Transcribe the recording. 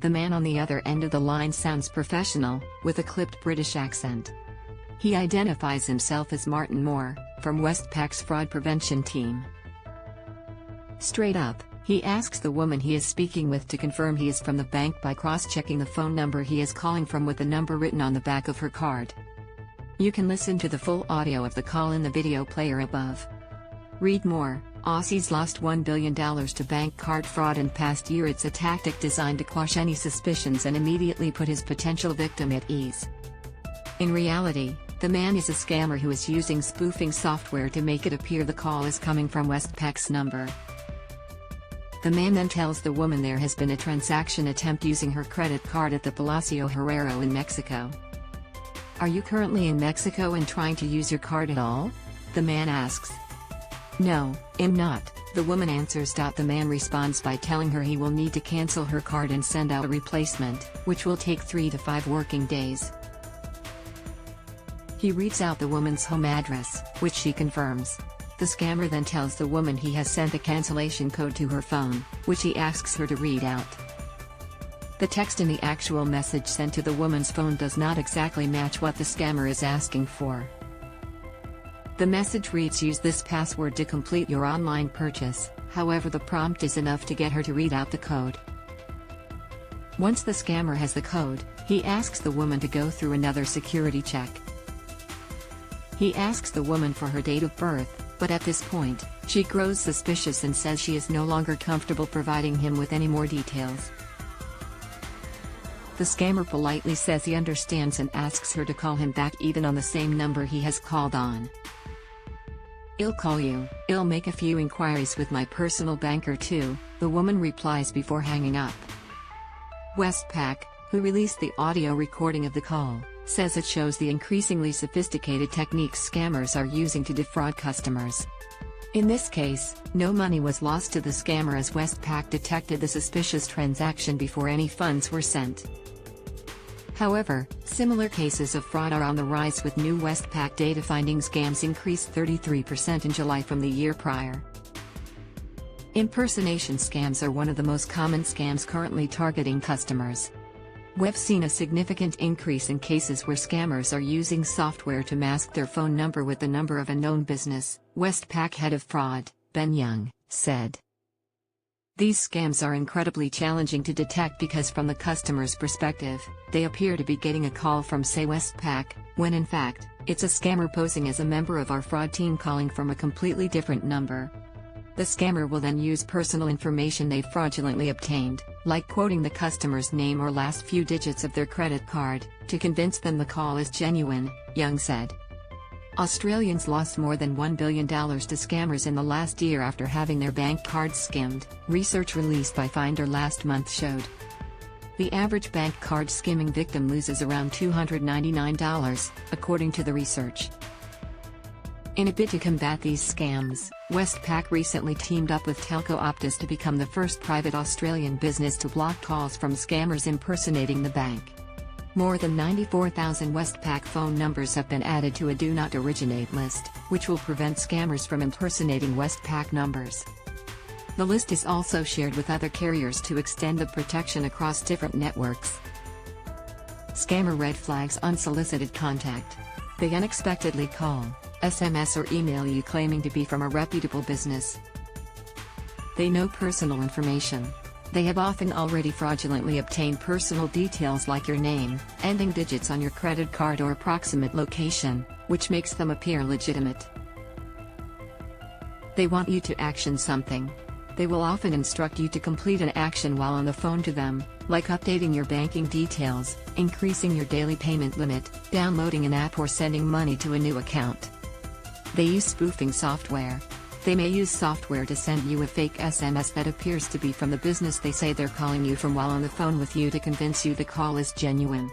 The man on the other end of the line sounds professional, with a clipped British accent. He identifies himself as Martin Moore, from Westpac's fraud prevention team. Straight up, he asks the woman he is speaking with to confirm he is from the bank by cross-checking the phone number he is calling from with the number written on the back of her card. You can listen to the full audio of the call in the video player above. Read more. Aussies lost $1 billion to bank card fraud in past year. It's a tactic designed to quash any suspicions and immediately put his potential victim at ease. In reality, the man is a scammer who is using spoofing software to make it appear the call is coming from Westpac's number. The man then tells the woman there has been a transaction attempt using her credit card at the Palacio Herrero in Mexico. "Are you currently in Mexico and trying to use your card at all?" the man asks. "No, I'm not," the woman answers. The man responds by telling her he will need to cancel her card and send out a replacement, which will take 3 to 5 working days. He reads out the woman's home address, which she confirms. The scammer then tells the woman he has sent a cancellation code to her phone, which he asks her to read out. The text in the actual message sent to the woman's phone does not exactly match what the scammer is asking for. The message reads, "Use this password to complete your online purchase," however the prompt is enough to get her to read out the code. Once the scammer has the code, he asks the woman to go through another security check. He asks the woman for her date of birth, but at this point, she grows suspicious and says she is no longer comfortable providing him with any more details. The scammer politely says he understands and asks her to call him back even on the same number he has called on. "I'll call you. I'll make a few inquiries with my personal banker too," the woman replies before hanging up. Westpac, who released the audio recording of the call, says it shows the increasingly sophisticated techniques scammers are using to defraud customers. In this case, no money was lost to the scammer as Westpac detected the suspicious transaction before any funds were sent. However, similar cases of fraud are on the rise, with new Westpac data finding scams increased 33% in July from the year prior. Impersonation scams are one of the most common scams currently targeting customers. We've seen a significant increase in cases where scammers are using software to mask their phone number with the number of a known business, Westpac head of fraud, Ben Young, said. These scams are incredibly challenging to detect because from the customer's perspective, they appear to be getting a call from, say, Westpac, when in fact, it's a scammer posing as a member of our fraud team calling from a completely different number. The scammer will then use personal information they've fraudulently obtained, like quoting the customer's name or last few digits of their credit card, to convince them the call is genuine, Young said. Australians lost more than $1 billion to scammers in the last year after having their bank cards skimmed, research released by Finder last month showed. The average bank card skimming victim loses around $299, according to the research. In a bid to combat these scams, Westpac recently teamed up with telco Optus to become the first private Australian business to block calls from scammers impersonating the bank. More than 94,000 Westpac phone numbers have been added to a Do Not Originate list, which will prevent scammers from impersonating Westpac numbers. The list is also shared with other carriers to extend the protection across different networks. Scammer red flags: unsolicited contact. They unexpectedly call, SMS or email you claiming to be from a reputable business. They know personal information. They have often already fraudulently obtained personal details like your name, ending digits on your credit card or approximate location, which makes them appear legitimate. They want you to action something. They will often instruct you to complete an action while on the phone to them, like updating your banking details, increasing your daily payment limit, downloading an app or sending money to a new account. They use spoofing software. They may use software to send you a fake SMS that appears to be from the business they say they're calling you from while on the phone with you to convince you the call is genuine.